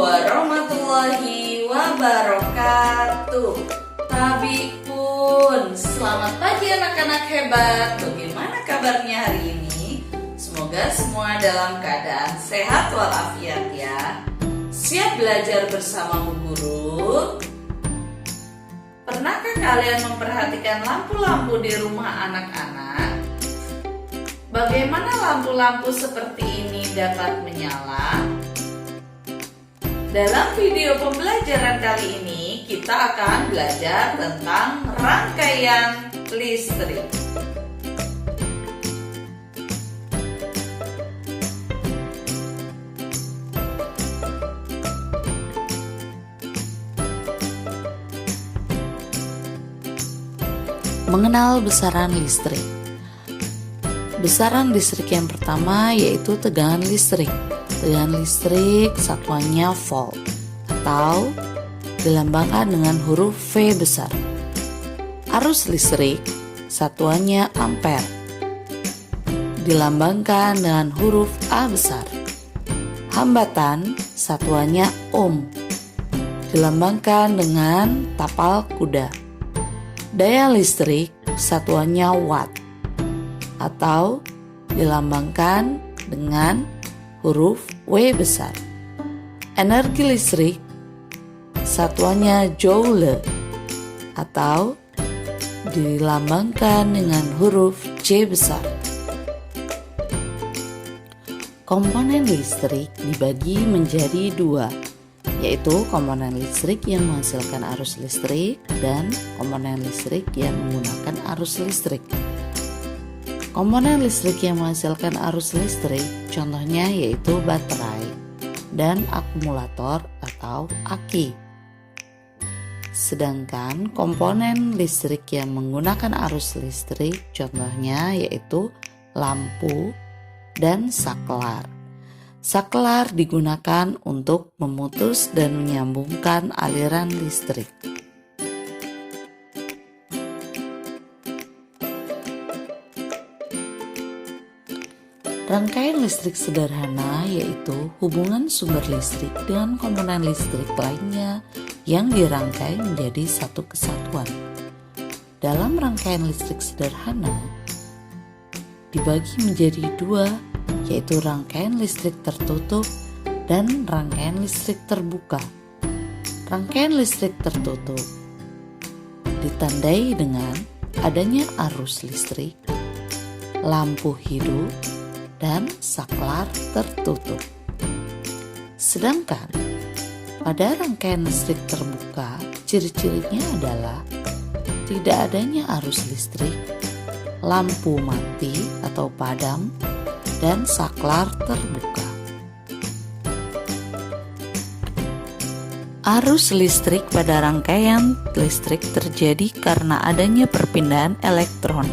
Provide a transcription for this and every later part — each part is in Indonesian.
warahmatullahi wabarakatuh. Tabi pun, selamat pagi anak-anak hebat. Bagaimana kabarnya hari ini? Semoga semua dalam keadaan sehat walafiat ya. Siap belajar bersama Bu Guru? Pernahkah kalian memperhatikan lampu-lampu di rumah anak-anak? Bagaimana lampu-lampu seperti ini dapat menyala? Dalam video pembelajaran kali ini, kita akan belajar tentang rangkaian listrik. Mengenal besaran listrik. Besaran listrik yang pertama yaitu tegangan listrik. Tegangan listrik satuannya volt atau dilambangkan dengan huruf V besar. Arus listrik satuannya ampere, dilambangkan dengan huruf A besar. Hambatan satuannya ohm, dilambangkan dengan tapal kuda. Daya listrik satuannya watt atau dilambangkan dengan huruf W besar. Energi listrik satuannya joule atau dilambangkan dengan huruf J besar. Komponen listrik dibagi menjadi dua, yaitu komponen listrik yang menghasilkan arus listrik dan komponen listrik yang menggunakan arus listrik. Komponen listrik yang menghasilkan arus listrik contohnya yaitu baterai dan akumulator atau aki. Sedangkan komponen listrik yang menggunakan arus listrik contohnya yaitu lampu dan saklar. Saklar digunakan untuk memutus dan menyambungkan aliran listrik. Rangkaian listrik sederhana yaitu hubungan sumber listrik dengan komponen listrik lainnya yang dirangkai menjadi satu kesatuan. Dalam rangkaian listrik sederhana dibagi menjadi dua, yaitu rangkaian listrik tertutup dan rangkaian listrik terbuka. Rangkaian listrik tertutup ditandai dengan adanya arus listrik, lampu hidup, dan saklar tertutup. Sedangkan pada rangkaian listrik terbuka, ciri-cirinya adalah tidak adanya arus listrik, lampu mati atau padam, dan saklar terbuka. Arus listrik pada rangkaian listrik terjadi karena adanya perpindahan elektron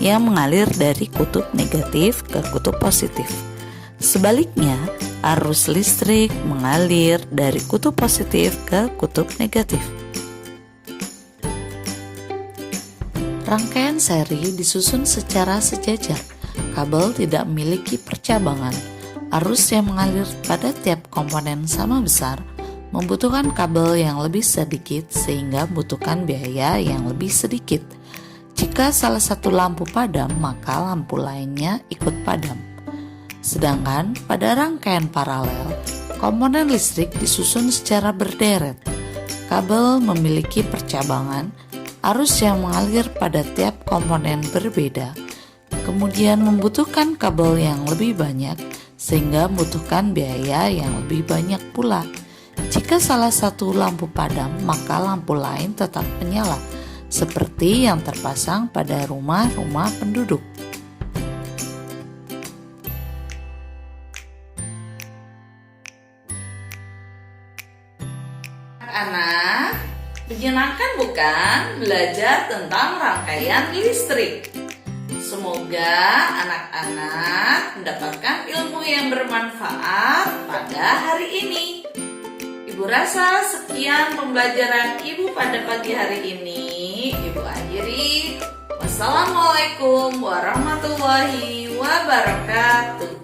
yang mengalir dari kutub negatif ke kutub positif. Sebaliknya, arus listrik mengalir dari kutub positif ke kutub negatif. Rangkaian seri disusun secara sejajar. Kabel tidak memiliki percabangan. Arus yang mengalir pada tiap komponen sama besar membutuhkan kabel yang lebih sedikit sehingga membutuhkan biaya yang lebih sedikit. Jika salah satu lampu padam, maka lampu lainnya ikut padam. Sedangkan pada rangkaian paralel, komponen listrik disusun secara berderet. Kabel memiliki percabangan, arus yang mengalir pada tiap komponen berbeda. Kemudian membutuhkan kabel yang lebih banyak, sehingga membutuhkan biaya yang lebih banyak pula. Jika salah satu lampu padam, maka lampu lain tetap menyala, seperti yang terpasang pada rumah-rumah penduduk. Anak-anak, menyenangkan bukan belajar tentang rangkaian listrik? Semoga anak-anak mendapatkan ilmu yang bermanfaat pada hari ini. Ibu rasa sekian pembelajaran Ibu pada pagi hari ini. Ibu akhiri. Wassalamualaikum warahmatullahi wabarakatuh.